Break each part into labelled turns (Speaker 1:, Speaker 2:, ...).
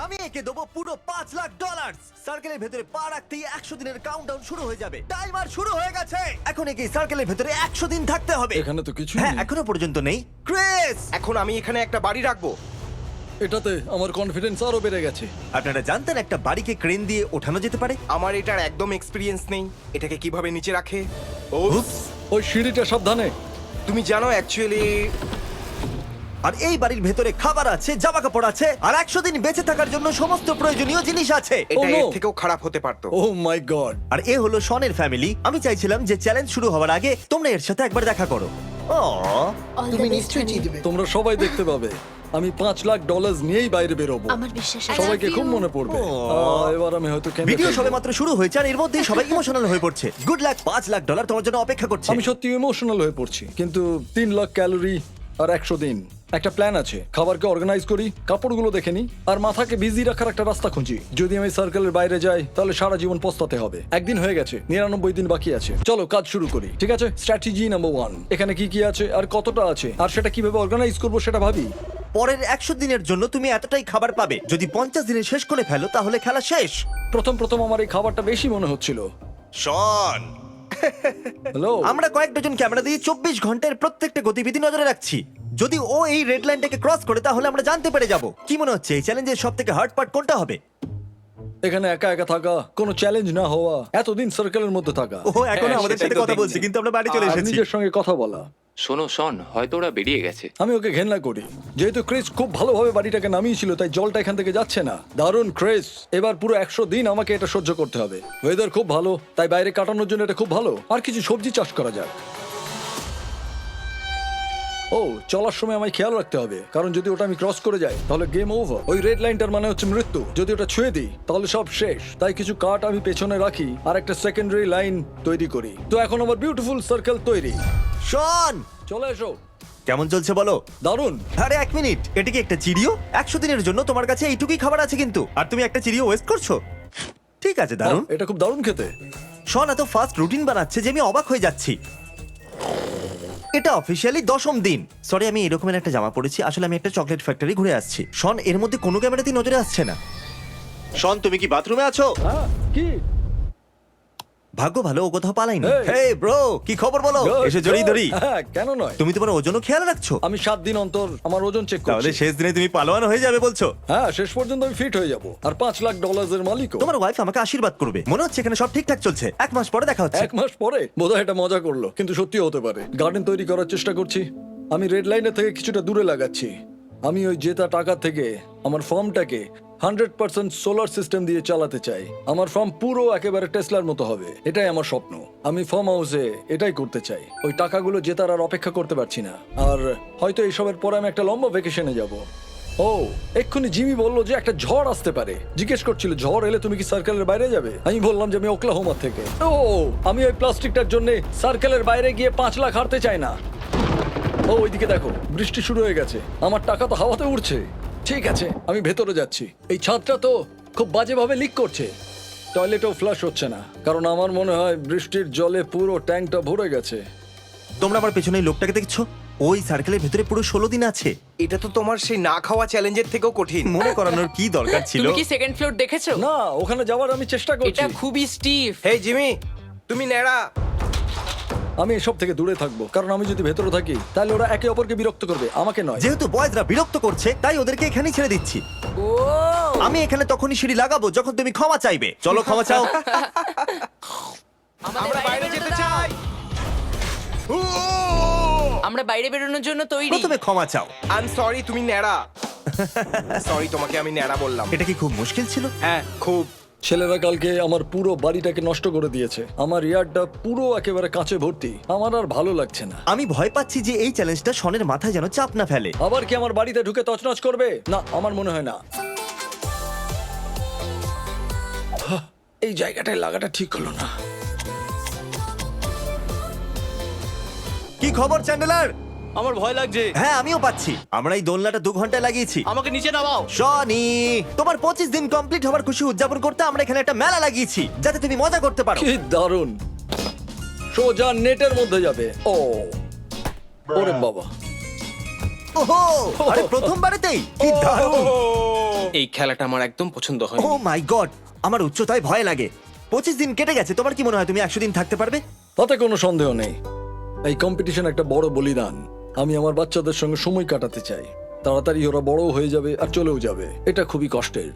Speaker 1: আমি একে দেবো পুরো $5,00,000। সার্কেলের ভেতরে পা রাখতেই 100 দিনের কাউন্টডাউন শুরু হয়ে যাবে। টাইমার শুরু হয়ে গেছে। এখন একে সার্কেলের ভেতরে 100 দিন থাকতে হবে।
Speaker 2: এখানে তো কিছু
Speaker 1: হ্যাঁ,
Speaker 2: নেই।
Speaker 1: এখনো পর্যন্ত নেই। ক্রিস,
Speaker 3: এখন আমি এখানে একটা বাড়ি রাখবো।
Speaker 2: এটাতে আমার কনফিডেন্স আরো বেড়ে গেছে।
Speaker 1: আপনারা জানতেন একটা বাড়িকে ক্রেন দিয়ে ওঠানো যেতে পারে?
Speaker 3: আমার এটার একদম এক্সপিরিয়েন্স নেই। এটাকে কিভাবে নিচে রাখে। ও
Speaker 1: Oops!
Speaker 2: ওই সিঁড়িটা সাবধানে।
Speaker 3: তুমি জানো অ্যাকচুয়ালি
Speaker 1: আর এই বাড়ির ভেতরে খাবার আছে, জামা কাপড় আছে, আর 100 দিন বেঁচে থাকার জন্য সমস্ত প্রয়োজনীয় জিনিস আছে।
Speaker 3: এটা
Speaker 2: no!
Speaker 3: এর থেকেও খারাপ হতে পারতো।
Speaker 2: ও মাই গড।
Speaker 1: আর এ হলো শনের ফ্যামিলি। আমি চাইছিলাম যে চ্যালেঞ্জ শুরু হওয়ার আগে তোমরা এর সাথে একবার দেখা করো।
Speaker 4: তুমি নিশ্চয়ই জিতবে।
Speaker 2: তোমরা সবাই দেখতে পাবে আমি $5,00,000 নিয়েই বাইরে বেরোবো।
Speaker 4: আমার বিশ্বাস আছে।
Speaker 2: সবাইকে খুব মনে পড়বে। এবার আমি হয়তো কেঁদে
Speaker 1: ভিডিও
Speaker 2: ফেলবো।
Speaker 1: সবে মাত্র শুরু হয়েছে আর এর মধ্যেই সবাই ইমোশনাল হয়ে পড়ছে। গুড লাক, $5,00,000 তোমার জন্য অপেক্ষা করছে।
Speaker 2: আমি সত্যি ইমোশনাল হয়ে পড়ছি, কিন্তু 3,00,000 ক্যালোরি আর 100 দিন। একটা প্ল্যান আছে, খাবারকে অর্গানাইজ করি, কাপড়গুলো দেখে নিই, আর মাথাকে বিজি রাখার একটা রাস্তা খুঁজি। যদি আমি সার্কেলের বাইরে যাই তাহলে সারা জীবন পস্তাতে হবে। একদিন হয়ে গেছে, 99 দিন বাকি আছে। চলো কাজ শুরু করি, ঠিক আছে? স্ট্র্যাটেজি নাম্বার 1, এখানে কি কি আছে আর কতটা আছে আর সেটা কিভাবে অর্গানাইজ করবো সেটা ভাবি।
Speaker 1: পরের 100 দিনের জন্য তুমি এতটাই খাবার পাবে। যদি 50 দিনে শেষ করে ফেলো তাহলে খেলা শেষ।
Speaker 2: প্রথম আমার এই খাবারটা বেশি মনে হচ্ছিল।
Speaker 1: শন,
Speaker 2: হ্যালো,
Speaker 1: আমরা কয়েক ডজন ক্যামেরা দিয়ে 24 ঘন্টার প্রত্যেকটা গতিবিধি নজরে রাখছি। যদি ও এই রেড লাইনটাকে ক্রস করে তাহলে আমরা জানতে পেরে যাব। কি মনে হচ্ছে এই চ্যালেঞ্জের সবথেকে হার্ড পার্ট কোনটা হবে?
Speaker 2: এখানে একা একা থাকা, কোনো চ্যালেঞ্জ না হওয়া, এতদিন সার্কেলের মধ্যে থাকা,
Speaker 1: ও এখন
Speaker 3: হ্যাঁ,
Speaker 1: আমাদের
Speaker 3: সেটাই
Speaker 1: সাথে
Speaker 3: তো
Speaker 1: কথা
Speaker 3: দেখছি।
Speaker 1: বলছে কিন্তু আমরা বাড়ি চলে
Speaker 2: আর
Speaker 1: এসেছি।
Speaker 2: নিজের সঙ্গে কথা বলা।
Speaker 5: শোনো শন, হয়তো ওরা বেরিয়ে গেছে।
Speaker 2: আমি ওকে ঘেন্না করি, যেহেতু ক্রিস খুব ভালোভাবে বাড়িটাকে নামিয়েছিল তাই জলটা এখান থেকে যাচ্ছে না। দারুণ ক্রিস, এবার পুরো 100 দিন আমাকে এটা সহ্য করতে হবে। ওয়েদার খুব ভালো, তাই বাইরে কাটানোর জন্য এটা খুব ভালো। আর কিছু সবজি চাষ করা যাক। ও, চলার সময় আমায় খেয়াল রাখতে হবে, কারণ যদি ওটা আমি ক্রস করে যাই তাহলে গেম ওভার। ওই রেড লাইনটার মানে হচ্ছে মৃত্যু। যদি ওটা ছুঁয়ে দিই তাহলে সব শেষ। তাই কিছু কাঠ আমি পেছনে রাখি আর একটা সেকেন্ডারি লাইন তৈরি করি। তো এখন আমার বিউটিফুল সার্কেল তৈরি।
Speaker 1: শন,
Speaker 2: চলে এসো।
Speaker 1: কেমন চলছে বলো?
Speaker 2: দারুণ।
Speaker 1: আরে 1 মিনিট, এটা কি একটা চিড়িও? 100 দিনের জন্য তোমার কাছে এইটুকুই খাবার আছে কিন্তু, আর তুমি একটা চিড়িও ওয়েস্ট করছো। ঠিক আছে, দারুণ।
Speaker 2: এটা খুব দারুণ খেতে।
Speaker 1: শন এত ফাস্ট রুটিন বানাচ্ছে যে আমি অবাক হয়ে যাচ্ছি। এটা অফিসিয়ালি 10ম দিন। সরি, আমি এরকমের একটা জামা পরেছি। আসলে আমি একটা চকলেট ফ্যাক্টরি ঘুরে আসছি। শন, এর মধ্যে কোনো ক্যামেরাতেই নজরে আসছে না। শন, তুমি কি বাথরুমে আছো?
Speaker 2: হ্যাঁ, কি?
Speaker 1: ভাগ্য ভালো, ও কোথাও পালাইনি।
Speaker 2: Hey!
Speaker 1: হে ব্রো, কি খবর বলো?
Speaker 2: Good,
Speaker 1: এসে জড়িয়ে
Speaker 2: good.
Speaker 1: ধরি।
Speaker 2: হ্যাঁ, কেন নয়?
Speaker 1: তুমি তোমার ওজনও খেয়াল রাখছো?
Speaker 2: আমি 7 দিন অন্তর আমার ওজন চেক
Speaker 1: তাহলে
Speaker 2: করছি।
Speaker 1: শেষ দিনে তুমি পালোয়ান হয়ে যাবে বলছো?
Speaker 2: হ্যাঁ, শেষ পর্যন্ত আমি ফিট হয়ে যাব আর $5,00,000 এর মালিকও।
Speaker 1: তোমার ওয়াইফ আমাকে আশীর্বাদ করবে। মনে হচ্ছে এখানে সব ঠিকঠাক চলছে। 1 মাস পরে দেখা হচ্ছে।
Speaker 2: 1 মাস পরে বোধহয় এটা মজা করলো, কিন্তু সত্যি হতে পারে। গার্ডেন তৈরি করার চেষ্টা করছি। আমি রেড লাইনের থেকে কিছুটা দূরে লাগাচ্ছি। আমি ওই জেতা টাকা থেকে আমার ফার্মটাকে 100% সোলার সিস্টেম দিয়ে চালাতে চাই। আমার ফার্ম পুরো একেবারে টেসলার মতো হবে। এটাই আমার স্বপ্ন। আমি ফার্ম হাউসে এটাই করতে চাই। ওই টাকাগুলো জেতার আর অপেক্ষা করতে পারছি না। আর হয়তো এইসবের পরে আমি একটা লম্বা ভ্যাকেশনে যাব। ও, এক্ষুনি জিমি বললো যে একটা ঝড় আসতে পারে। জিজ্ঞেস করছিল ঝড় এলে তুমি কি সার্কেলের বাইরে যাবে। আমি বললাম যে আমি ওকলাহোমা থেকে। ও, আমি ওই প্লাস্টিকটার জন্য সার্কেলের বাইরে গিয়ে 5,00,000 হারতে চাই না। ও, ওইদিকে দেখো, বৃষ্টি শুরু হয়ে গেছে। আমার টাকা তো হাওয়াতে উড়ছে। ঠিক আছে, আমি ভেতরে যাচ্ছি। এই ছাদটা তো খুব বাজেভাবে লিক করছে। টয়লেটেও ফ্লাশ হচ্ছে না, কারণ আমার মনে হয় বৃষ্টির জলে পুরো ট্যাঙ্কটা ভরে গেছে।
Speaker 1: তোমরা আমার পেছনে এই লোকটাকে দেখছো? ওই সার্কেলের ভেতরে পুরো 16 দিন আছে।
Speaker 3: এটা তো তোমার সেই না খাওয়া চ্যালেঞ্জের থেকেও কঠিন।
Speaker 1: মনে করানোর কি দরকার ছিল?
Speaker 6: তুমি কি সেকেন্ড ফ্লোর দেখেছো?
Speaker 2: না, ওখানে যাওয়ার আমি চেষ্টা করছি।
Speaker 6: এটা খুবই স্টিফ।
Speaker 3: হেই জিমি, তুমি ন্যাড়া।
Speaker 2: আমি এসব থেকে দূরে থাকবো, কারণ আমি যদি ভেতরে থাকি তাহলে ওরা একে অপরকে বিরক্ত করবে, আমাকে নয়।
Speaker 1: যেহেতু বয়েজরা বিরক্ত করছে তাই ওদেরকে এখানেই ছেড়ে দিচ্ছি।
Speaker 6: ও,
Speaker 1: আমি এখানে তখনই সিঁড়ি লাগাবো যখন তুমি ক্ষমা চাইবে। চলো ক্ষমা চাও।
Speaker 3: আমরা বাইরে যেতে চাই।
Speaker 6: আমরা বাইরে বেরোনোর জন্য তৈরি।
Speaker 1: প্রথমে ক্ষমা চাও।
Speaker 3: আই এম সরি, তুমি ন্যাড়া। সরি, তোমাকে আমি ন্যাড়া বললাম।
Speaker 1: এটা কি খুব মুশকিল ছিল?
Speaker 3: হ্যাঁ, খুব।
Speaker 2: ছেলেরা কালকে আমার পুরো বাড়িটাকে নষ্ট করে দিয়েছে। আমার ইয়ার্ডটা পুরো একেবারে কাঁচে ভর্তি। আমার আর ভালো লাগছে না।
Speaker 1: আমি ভয় পাচ্ছি যে এই চ্যালেঞ্জটা শনের মাথায় যেন চাপ না ফেলে।
Speaker 2: আবার কি আমার বাড়িতে ঢুকে তছনছ করবে? না, আমার মনে হয় না। এই জায়গাটায় লাগাটা ঠিক হলো না।
Speaker 1: কি খবর চ্যান্ডেলার?
Speaker 7: আমার ভয় লাগছে।
Speaker 1: হ্যাঁ, আমিও পাচ্ছি। আমরা এই দোলনাটা 2 ঘন্টায় লাগিয়েছি।
Speaker 7: আমাকে নিচে নামাও।
Speaker 1: শনি, তোমার 25 দিন কমপ্লিট হওয়ার খুশি উদযাপন করতে আমরা এখানে একটা মেলা লাগিয়েছি যাতে তুমি মজা করতে পারো।
Speaker 2: কি দারুণ! সোজা নেটের মধ্যে যাবে। ও, ওরে বাবা!
Speaker 1: ওহো আরে প্রথমবারেতেই কি দারুণ।
Speaker 3: এই খেলাটা আমার একদম পছন্দ হয়
Speaker 1: ও মাই গড, আমার উচ্চতায় ভয় লাগে। 25 দিন কেটে গেছে, তোমার কি মনে হয় তুমি 100 দিন থাকতে পারবে?
Speaker 2: তাতে কোনো সন্দেহ নেই। এই কম্পিটিশন একটা বড় বলিদান। আমি আমার বাচ্চাদের সঙ্গে সময় কাটাতে চাই। তাড়াতাড়ি ওরা বড় হয়ে যাবে আর চলেও যাবে। এটা খুবই কষ্টের।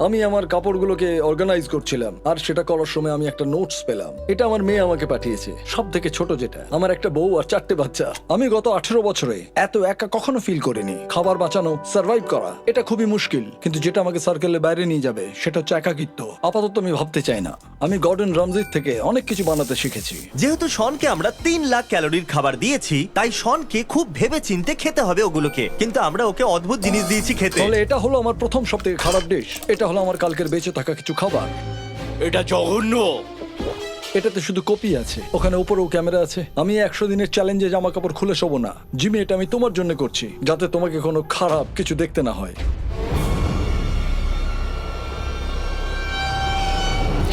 Speaker 2: আমি আমার কাপড়গুলোকে অর্গানাইজ করছিলাম আর সেটা করার সময় আমি একটা নোটস পেলাম। এটা আমার মেয়ে আমাকে পাঠিয়েছে, সব থেকে ছোট যেটা। আমার একটা বউ আর 4টে বাচ্চা। আমি গত 18 বছরে এত একা কখনো ফিল করিনি। খাবার বাঁচানো, সার্ভাইভ করা, এটা খুবই মুশকিল। কিন্তু যেটা আমাকে সার্কেলের বাইরে নিয়ে যাবে সেটা হচ্ছে একাকিত্ব। আপাতত আমি ভাবতে চাই না। আমি গর্ডন রামজির থেকে অনেক কিছু বানাতে শিখেছি।
Speaker 1: যেহেতু শনকে আমরা 3 লাখ ক্যালোরির খাবার দিয়েছি, তাই শনকে খুব ভেবে চিন্তে খেতে হবে ওগুলোকে। কিন্তু আমরা ওকে অদ্ভুত জিনিস দিয়েছি খেতে।
Speaker 2: তাহলে এটা হলো আমার প্রথম সবথেকে খারাপ ডিশ। এটা হলো আমার কালকের বেঁচে থাকা কিছু খাবার।
Speaker 3: এটা জঘন্য।
Speaker 2: এটাতে শুধু কপি আছে, ওখানে উপরেও ক্যামেরা আছে। আমি 100 দিনের চ্যালেঞ্জে জামা কাপড় খুলে শোবো না। জিমি, এটা আমি তোমার জন্য করছি, যাতে তোমাকে কোনো খারাপ কিছু দেখতে না হয়।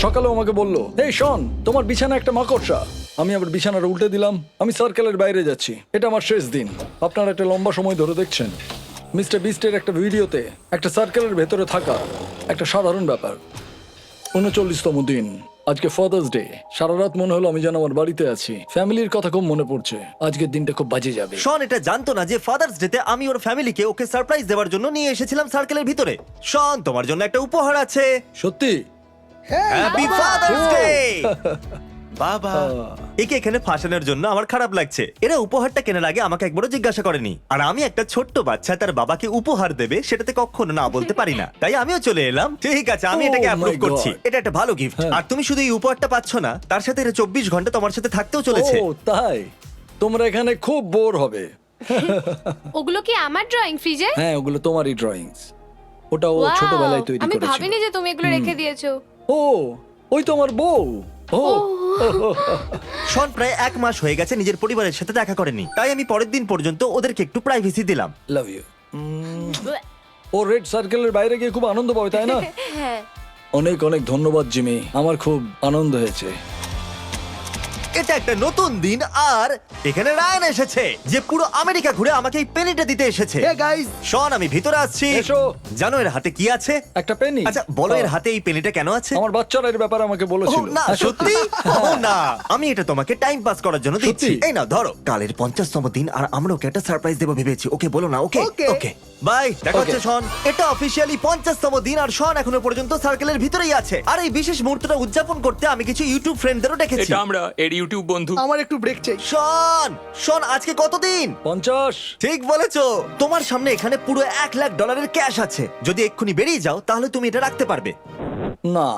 Speaker 2: সকালেও আমাকে বললো, এই শন, তোমার বিছানা একটা মাকড়সা। আমি আবার বিছানাটা উল্টে দিলাম। আমি সার্কেলের বাইরে যাচ্ছি। এটা আমার শেষ দিন। আপনারা একটা লম্বা সময় ধরে দেখছেন মিস্টার বিস্টের একটা ভিডিওতে একটা সার্কেলের ভেতরে থাকা একটা সাধারণ ব্যাপার। 39তম দিন, আজকে ফাদার্স ডে। সারা রাত মনে হলো আমি যেন আমার বাড়িতে আছি। ফ্যামিলির কথা খুব মনে পড়ছে। আজকের দিনটা খুব বাজে যাবে।
Speaker 1: শন এটা জানতো না যে ফাদার্স ডেতে আমি ওর ফ্যামিলিকে ওকে সারপ্রাইজ দেওয়ার জন্য নিয়ে এসেছিলাম সার্কেলের ভিতরে। শন, তোমার জন্য একটা উপহার আছে।
Speaker 2: সত্যি?
Speaker 1: Happy father's day.
Speaker 3: বাবা,
Speaker 1: একে এখানে ফাঁসানোর জন্য আমার খারাপ লাগছে। এরা উপহারটা কেনার আগে আমাকে একবারও জিজ্ঞাসা করেনি। আর আমি একটা ছোট্ট বাচ্চা তার বাবাকে উপহার দেবে সেটাতে কখনো না বলতে পারি না। তাই আমিও চলে এলাম। ঠিক আছে, আমি
Speaker 2: Oh
Speaker 1: এটাকে
Speaker 2: my
Speaker 1: অ্যাপ্রুভ করছি।
Speaker 2: God.
Speaker 1: এটা একটা ভালো গিফট।
Speaker 2: হ্যাঁ।
Speaker 1: আর তুমি শুধু এই উপহারটা পাচ্ছ না, তার সাথে এটা 24 ঘন্টা তোমার সাথে থাকতেও চলেছে।
Speaker 2: ও তাই? তোমরা এখানে খুব বোর হবে।
Speaker 7: ওগুলো কি আমার ড্রয়িং ফ্রিজে?
Speaker 2: হ্যাঁ, ওগুলো তোমারই ড্রয়িংস। ওটা ও ছোটবেলায় তৈরি
Speaker 7: আমি
Speaker 2: করেছিল।
Speaker 7: ভাবিনি যে তুমি এগুলো রেখে দিয়েছো।
Speaker 2: ও, ওই তোমার বউ। ও,
Speaker 1: শন প্রায় 1 মাস হয়ে গেছে নিজের পরিবারের সাথে দেখা করেনি। তাই আমি পরের দিন পর্যন্ত ওদেরকে একটু প্রাইভেসি দিলাম।
Speaker 2: Love you. ও রেড সার্কেলের বাইরে গিয়ে খুব আনন্দ পাবে, তাই না?
Speaker 7: হ্যাঁ।
Speaker 2: অনেক অনেক ধন্যবাদ জিমি, আমার খুব আনন্দ হয়েছে।
Speaker 1: এটা একটা নতুন দিন। আর এখানে রায়ান এসেছে, যে পুরো আমেরিকা ঘুরে আমাকে এই পেনিটা দিতে এসেছে।
Speaker 4: হে গাইস,
Speaker 1: শন, আমি ভিতরে আসছি।
Speaker 2: এসো।
Speaker 1: জানো এর হাতে কি আছে?
Speaker 2: একটা পেনি।
Speaker 1: আচ্ছা বলো, এর হাতে এই পেনিটা কেন আছে?
Speaker 2: আমার বাচ্চারা এর ব্যাপারে আমাকে
Speaker 1: ও
Speaker 2: বলেছিল।
Speaker 1: না,
Speaker 2: হ্যাঁ,
Speaker 1: সত্যি? ও না, আমি এটা তোমাকে টাইম পাস করার জন্য দিচ্ছি।
Speaker 2: সত্যি?
Speaker 1: এই নাও ধরো। কালের 50তম দিন আর আমরা ওকে একটা সারপ্রাইজ দেবো ভেবেছি। ওকে বলো না। ওকে
Speaker 4: Okay.
Speaker 1: ওকে বাই, দেখা হচ্ছে
Speaker 2: Okay.
Speaker 1: শন। এটা অফিশিয়ালি 50তম দিন আর শন এখনো পর্যন্ত সার্কেলের ভিতরেই আছে। আর এই বিশেষ মুহূর্তটা উদযাপন করতে আমি কিছু ইউটিউব ফ্রেন্ডদেরও ডেকেছি।
Speaker 5: এটা আমরা এর ইউটিউব বন্ধু।
Speaker 4: আমার একটু ব্রেক চাই।
Speaker 1: শন, শন আজকে কতদিন?
Speaker 2: 50।
Speaker 1: ঠিক বলেছো। তোমার সামনে এখানে পুরো $1,00,000 ক্যাশ আছে। যদি এক্ষুনি বেরিয়ে যাও তাহলে তুমি এটা রাখতে পারবে।
Speaker 2: না,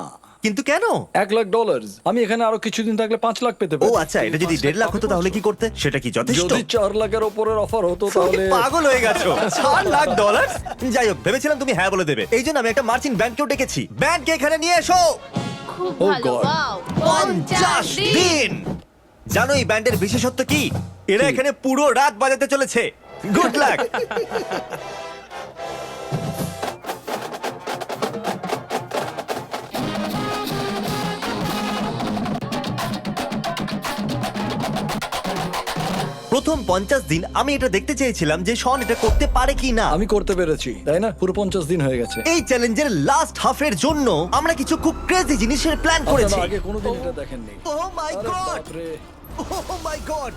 Speaker 1: কিন্তু কেন?
Speaker 2: $1,00,000। আমি এখানে আরো কিছুদিন থাকলে 5 লাখ পেতে
Speaker 1: ও
Speaker 2: পারি।
Speaker 1: আচ্ছা, এটা যদি 1.5 লাখ হতো তাহলে কি করতে? সেটা কি যথেষ্ট?
Speaker 2: যদি 4 লাখের ওপরের অফার হতো
Speaker 1: তুমি
Speaker 2: তাহলে
Speaker 1: পাগল হয়ে গেছো। $4 লাখ? যাই হোক, ভেবেছিলাম তুমি হ্যাঁ বলে দেবে। এই জন্য আমি একটা মার্চিন ব্যাংকেও ডেকেছি। ব্যাংকে এখানে নিয়ে এসো।
Speaker 7: খুব
Speaker 2: Oh
Speaker 7: ভালো।
Speaker 2: God.
Speaker 7: ওয়াও।
Speaker 1: 50 দিন। জানো এই ব্যান্ডের বিশেষত্ব কি? এরা এখানে পুরো রাত বাজাতে চলেছে। Good luck. প্রথম 50 দিন আমি এটা দেখতে চেয়েছিলাম যে শন এটা করতে পারে কি না।
Speaker 2: আমি করতে পেরেছি, তাই না? পুরো 50 দিন হয়ে গেছে।
Speaker 1: এই চ্যালেঞ্জের লাস্ট হাফের জন্য আমরা কিছু খুব ক্রেজি জিনিসের প্ল্যান করেছি।
Speaker 2: আপনারা আগে কোনোদিন এটা দেখেননি।
Speaker 1: ও মাই
Speaker 2: আরে
Speaker 1: গড,
Speaker 2: বাপরে,
Speaker 1: ও মাই গড।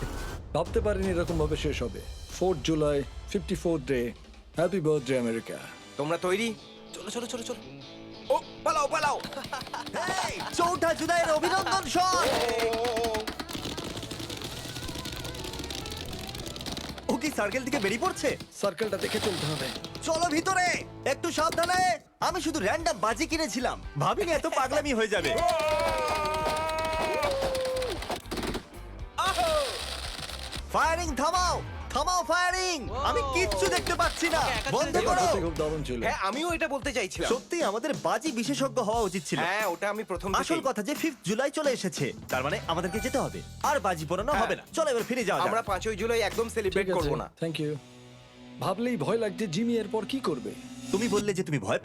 Speaker 2: ভাবতে পারিনি এরকম ভাবে শেষ হবে। 4 July, 54th day. Happy birthday America.
Speaker 3: তোমরা তৈরি? চলো চলো চলো চলো। ও পালাও পালাও।
Speaker 1: এই 4ঠা জুলাইয়ের অভিনন্দন শন। ও কি সার্কেল থেকে বেরিয়ে পড়ছে?
Speaker 2: সার্কেলটা দেখে চলতে হবে।
Speaker 1: চলো ভিতরে, একটু সাবধানে। আমি শুধু র্যান্ডম বাজি কিনেছিলাম, ভাবিনি এত পাগলামি হয়ে যাবে। ফায়ারিং থামাও, থামাও ফায়ারিং। আমি কিচ্ছু দেখতে পাচ্ছি না। বন্ধ করো।
Speaker 2: সত্যি খুব দারুণ ছিল।
Speaker 3: হ্যাঁ, আমিও এটা বলতে চাইছিলাম।
Speaker 1: সত্যি আমাদের বাজি বিশেষজ্ঞ হওয়া উচিত ছিল।
Speaker 3: হ্যাঁ, ওটা আমি প্রথম
Speaker 1: আসল
Speaker 3: থেকেই।
Speaker 1: কথা যে 5th জুলাই চলে এসেছে, তার মানে আমাদেরকে যেতে হবে। আর বাজি পোড়ানো
Speaker 3: হ্যাঁ।
Speaker 1: হবে না। চলো এবার ফিরে যাওয়া যাক।
Speaker 3: আমরা 5ই জুলাই একদম সেলিব্রেট করব না।
Speaker 2: Thank you. ভাবলেই ভয় লাগছে জিমি এরপর কি করবে।
Speaker 1: তুমি বললে যে তুমি ভয়